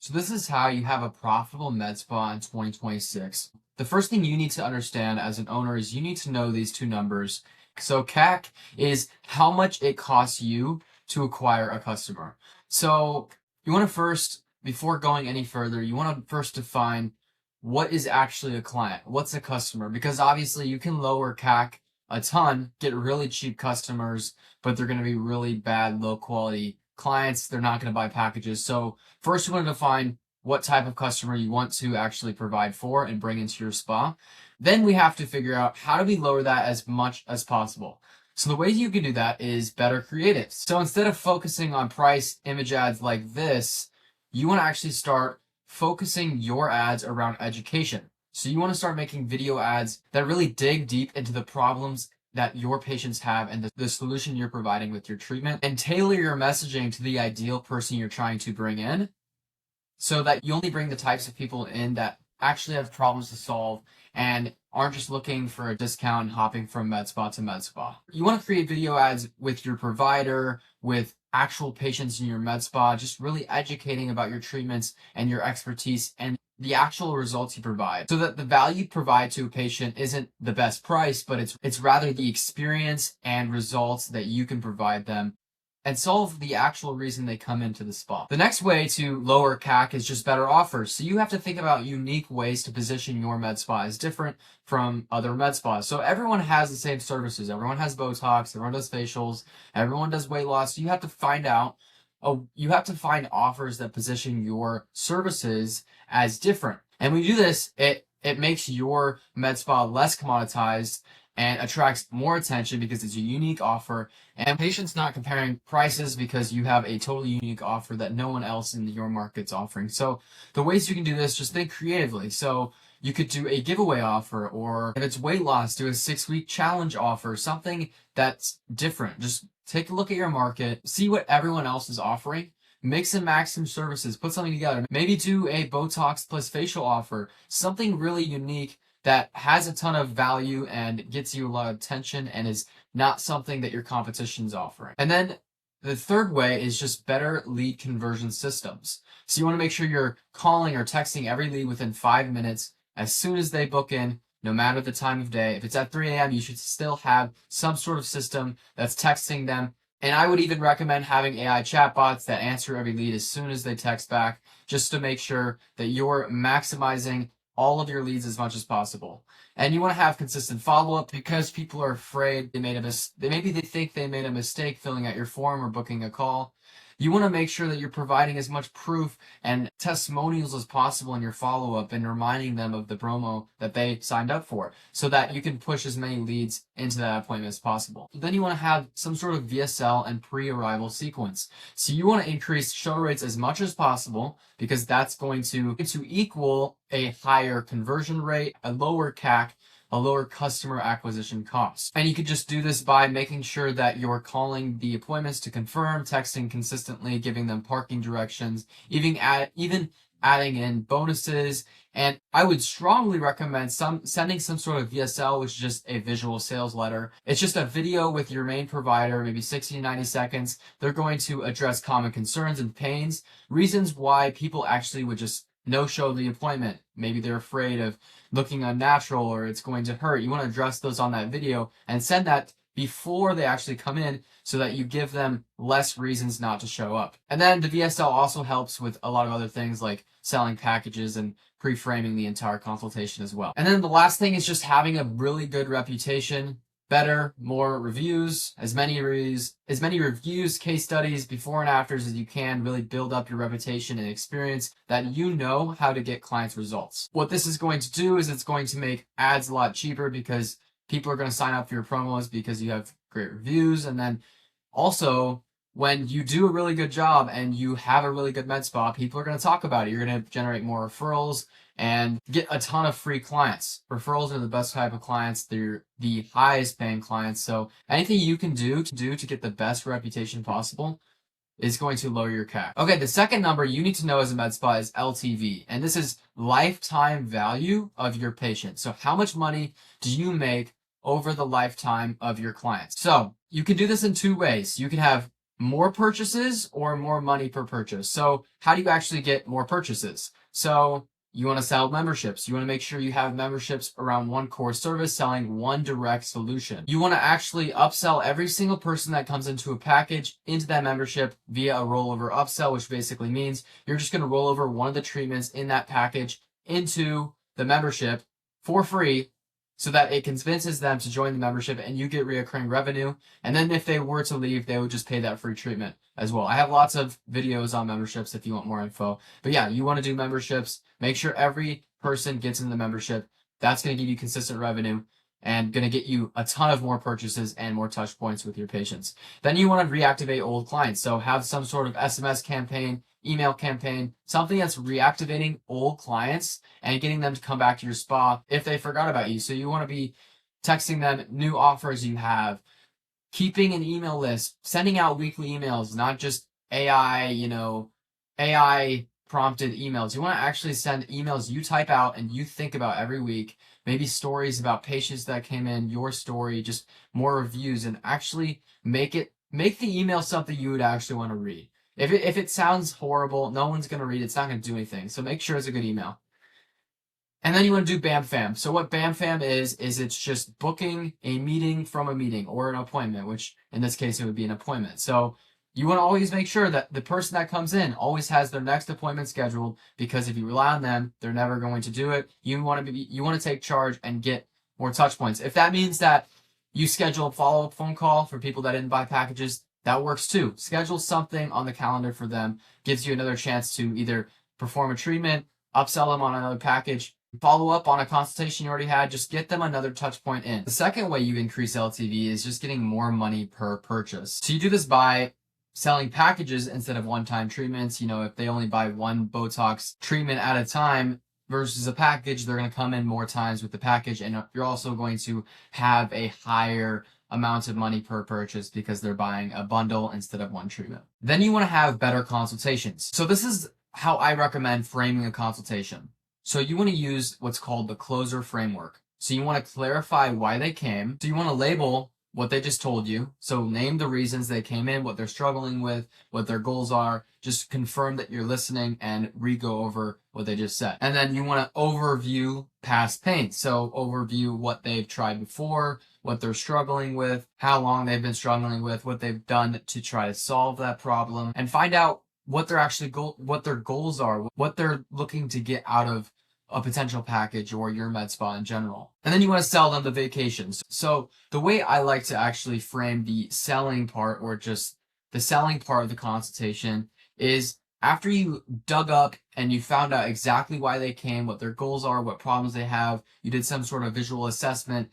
So this is how you have a profitable med spa in 2026. The first thing you need to understand as an owner is you need to know these two numbers. So CAC is how much it costs you to acquire a customer. So you want to first, before going any further, you want to first define what is actually a client. What's a customer? Because obviously you can lower CAC a ton, get really cheap customers, but they're going to be really bad, low quality clients. They're not going to buy packages. So first, you want to define what type of customer you want to actually provide for and bring into your spa. Then we have to figure out how do we lower that as much as possible. So the way you can do that is better creatives. So instead of focusing on price image ads like this, you want to actually start focusing your ads around education. So you want to start making video ads that really dig deep into the problems that your patients have and the solution you're providing with your treatment, and tailor your messaging to the ideal person you're trying to bring in so that you only bring the types of people in that actually have problems to solve and aren't just looking for a discount and hopping from med spa to med spa. You want to create video ads with your provider, with actual patients in your med spa, just really educating about your treatments and your expertise and the actual results you provide, so that the value you provide to a patient isn't the best price, but it's rather the experience and results that you can provide them and solve the actual reason they come into the spa. The next way to lower CAC is just better offers. So you have to think about unique ways to position your med spa as different from other med spas. So everyone has the same services. Everyone has Botox, everyone does facials, everyone does weight loss. So you have to find out you have to find offers that position your services as different. And when you do this, it makes your med spa less commoditized and attracts more attention because it's a unique offer, and patients not comparing prices because you have a totally unique offer that no one else in your market's offering. So the ways you can do this, just think creatively. So you could do a giveaway offer, or if it's weight loss, do a 6-week challenge offer, something that's different. Just take a look at your market, see what everyone else is offering, mix and match some services, put something together. Maybe do a Botox plus facial offer, something really unique that has a ton of value and gets you a lot of attention and is not something that your competition's offering. And then the third way is just better lead conversion systems. So you want to make sure you're calling or texting every lead within 5 minutes as soon as they book in, no matter the time of day. If it's at 3 a.m., you should still have some sort of system that's texting them. And I would even recommend having AI chatbots that answer every lead as soon as they text back, just to make sure that you're maximizing all of your leads as much as possible. And you want to have consistent follow-up because people are afraid maybe they think they made a mistake filling out your form or booking a call. You want to make sure that you're providing as much proof and testimonials as possible in your follow-up and reminding them of the promo that they signed up for so that you can push as many leads into that appointment as possible. Then you want to have some sort of VSL and pre-arrival sequence. So you want to increase show rates as much as possible because that's going to equal a higher conversion rate, a lower CAC, a lower customer acquisition cost. And you could just do this by making sure that you're calling the appointments to confirm, texting consistently, giving them parking directions, even adding in bonuses. And I would strongly recommend sending some sort of VSL, which is just a visual sales letter. It's just a video with your main provider, maybe 60 to 90 seconds. They're going to address common concerns and pains, reasons why people actually would just no-show the appointment. Maybe they're afraid of looking unnatural or it's going to hurt. You want to address those on that video and send that before they actually come in so that you give them less reasons not to show up. And then the VSL also helps with a lot of other things like selling packages and pre-framing the entire consultation as well. And then the last thing is just having a really good reputation. Better, more reviews, as many reviews, case studies, before and afters as you can. Really build up your reputation and experience that you know how to get clients results. What this is going to do is it's going to make ads a lot cheaper because people are going to sign up for your promos because you have great reviews. And then also, when you do a really good job and you have a really good med spa, people are going to talk about it. You're going to generate more referrals and get a ton of free clients. Referrals are the best type of clients. They're the highest paying clients. So anything you can do to get the best reputation possible is going to lower your CAC. Okay, the second number you need to know as a med spa is LTV. And this is lifetime value of your patient. So how much money do you make over the lifetime of your clients? So you can do this in two ways. You can have more purchases or more money per purchase. So how do you actually get more purchases? So you want to sell memberships. You want to make sure you have memberships around one core service selling one direct solution. You want to actually upsell every single person that comes into a package into that membership via a rollover upsell, which basically means you're just going to roll over one of the treatments in that package into the membership for free so that it convinces them to join the membership and you get reoccurring revenue. And then if they were to leave, they would just pay that free treatment as well. I have lots of videos on memberships if you want more info. But yeah, you want to do memberships. Make sure every person gets in the membership. That's going to give you consistent revenue and going to get you a ton of more purchases and more touch points with your patients. Then you want to reactivate old clients. So have some sort of SMS campaign, email campaign, something that's reactivating old clients and getting them to come back to your spa if they forgot about you. So you want to be texting them new offers you have, keeping an email list, sending out weekly emails, not just AI prompted emails. You want to actually send emails you type out and you think about every week, maybe stories about patients that came in, your story, just more reviews, and actually make the email something you would actually want to read. If it sounds horrible, no one's going to read it. It's not going to do anything. So make sure it's a good email. And then you want to do BAMFAM. So what BAMFAM is it's just booking a meeting from a meeting or an appointment, which in this case it would be an appointment. So you want to always make sure that the person that comes in always has their next appointment scheduled, because if you rely on them, they're never going to do it. You want to take charge and get more touch points. If that means that you schedule a follow-up phone call for people that didn't buy packages, that works too. Schedule something on the calendar for them, gives you another chance to either perform a treatment, upsell them on another package, follow up on a consultation you already had, just get them another touch point in. The second way you increase LTV is just getting more money per purchase. So you do this by selling packages instead of one-time treatments. If they only buy one Botox treatment at a time versus a package, they're going to come in more times with the package, and you're also going to have a higher amount of money per purchase because they're buying a bundle instead of one treatment. Then you want to have better consultations. So this is how I recommend framing a consultation. So you want to use what's called the closer framework. So you want to clarify why they came. So you want to label what they just told you. So name the reasons they came in, what they're struggling with, what their goals are. Just confirm that you're listening and re-go over what they just said. And then you want to overview past pain. So overview what they've tried before, what they're struggling with, how long they've been struggling with, what they've done to try to solve that problem, and find out what their goals are, what they're looking to get out of a potential package or your med spa in general. And then you want to sell them the vacations. So the way I like to actually frame the selling part, or just the selling part of the consultation, is after you dug up and you found out exactly why they came, what their goals are, what problems they have, you did some sort of visual assessment,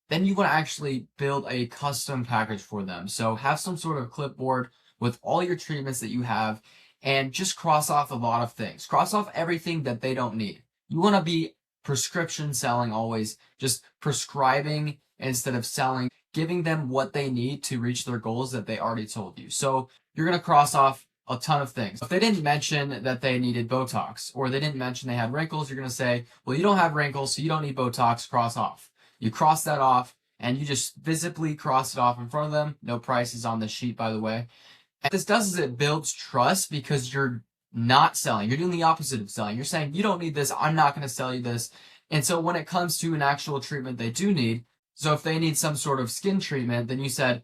then you want to actually build a custom package for them. So have some sort of clipboard with all your treatments that you have and just cross off a lot of things. Cross off everything that they don't need. You want to be prescription selling always, just prescribing instead of selling, giving them what they need to reach their goals that they already told you. So you're going to cross off a ton of things. If they didn't mention that they needed Botox, or they didn't mention they had wrinkles, you're going to say, well, you don't have wrinkles, so you don't need Botox, cross off. You cross that off, and you just visibly cross it off in front of them. No prices on the sheet, by the way. And what this does is it builds trust, because you're not selling. You're doing the opposite of selling. You're saying, you don't need this, I'm not going to sell you this. And so when it comes to an actual treatment they do need, so if they need some sort of skin treatment, then you said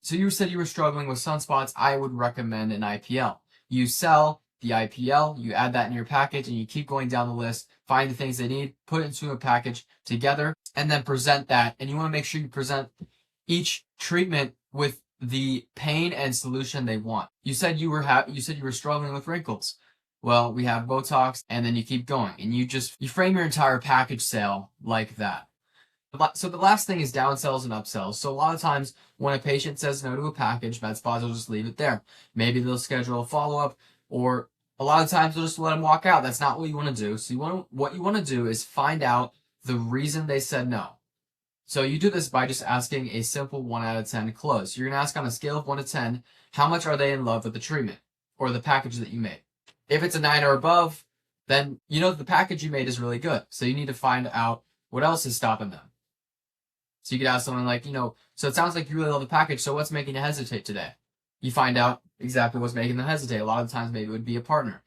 you were struggling with sunspots, I would recommend an IPL. You sell the IPL, you add that in your package, and you keep going down the list, find the things they need, put it into a package together, and then present that. And you want to make sure you present each treatment with the pain and solution they want. You said you were struggling with wrinkles. Well, we have Botox, and then you keep going, and you frame your entire package sale like that. So the last thing is downsells and upsells. So a lot of times when a patient says no to a package, med spas will just leave it there. Maybe they'll schedule a follow-up, or a lot of times they'll just let them walk out. That's not what you want to do. So what you want to do is find out the reason they said no. So you do this by just asking a simple 1 out of 10 close. You're going to ask on a scale of 1 to 10, how much are they in love with the treatment or the package that you made? If it's a 9 or above, then you know the package you made is really good. So you need to find out what else is stopping them. So you could ask someone like, so it sounds like you really love the package, so what's making you hesitate today? you find out exactly what's making them hesitate. A lot of the times, maybe it would be a partner.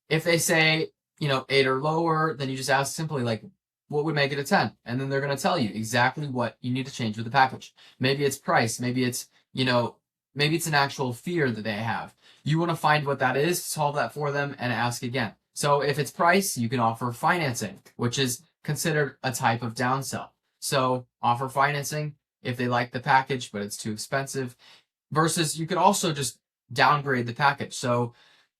If they say, 8 or lower, then you just ask simply, like, what would make it a 10? And then they're going to tell you exactly what you need to change with the package. Maybe it's price. Maybe it's, maybe it's an actual fear that they have. You want to find what that is, solve that for them, and ask again. So if it's price, you can offer financing, which is considered a type of downsell. So offer financing if they like the package, but it's too expensive. Versus you could also just downgrade the package. So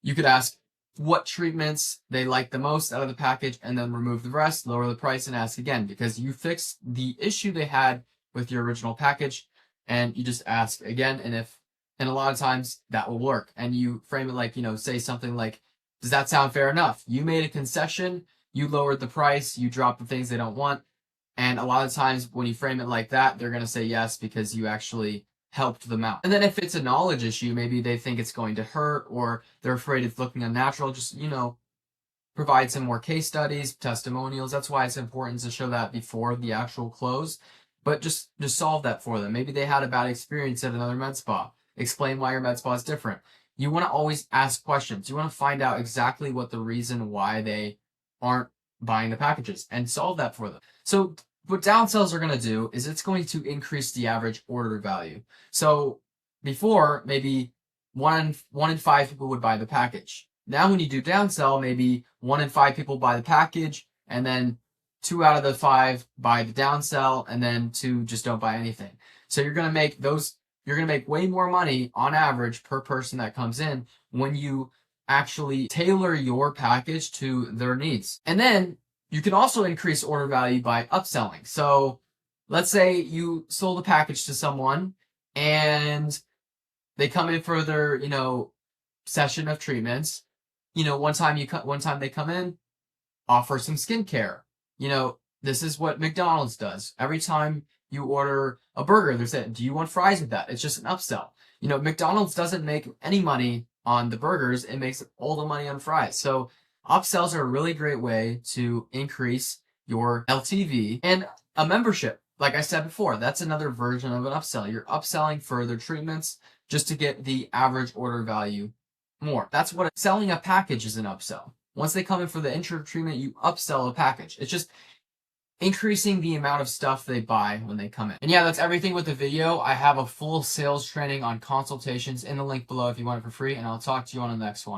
you could ask what treatments they like the most out of the package and then remove the rest, lower the price, and ask again, because you fixed the issue they had with your original package, and you just ask again. And a lot of times that will work. And you frame it like, say something like, does that sound fair enough? You made a concession, you lowered the price, you dropped the things they don't want. And a lot of times when you frame it like that, they're going to say yes because you actually helped them out. And then if it's a knowledge issue, maybe they think it's going to hurt or they're afraid it's looking unnatural, just, provide some more case studies, testimonials. That's why it's important to show that before the actual close. But just solve that for them. Maybe they had a bad experience at another med spa. Explain why your med spa is different. You want to always ask questions. You want to find out exactly what the reason why they aren't buying the packages and solve that for them. So what downsells are going to do is it's going to increase the average order value. So before, maybe one in 5 people would buy the package. Now when you do downsell, maybe 1 in 5 people buy the package, and then 2 out of the 5 buy the downsell, and then 2 just don't buy anything. So you're going to make way more money on average per person that comes in when you actually tailor your package to their needs. And then you can also increase order value by upselling. So let's say you sold a package to someone and they come in for their, session of treatments. One time they come in, offer some skincare. This is what McDonald's does. Every time you order a burger, they're saying, do you want fries with that? It's just an upsell. McDonald's doesn't make any money on the burgers. It makes all the money on fries. So upsells are a really great way to increase your LTV. And a membership, like I said before, that's another version of an upsell. You're upselling further treatments just to get the average order value more. That's what selling a package is, an upsell. Once they come in for the intro treatment, you upsell a package. It's just increasing the amount of stuff they buy when they come in. And yeah, that's everything with the video. I have a full sales training on consultations in the link below if you want it for free, and I'll talk to you on the next one.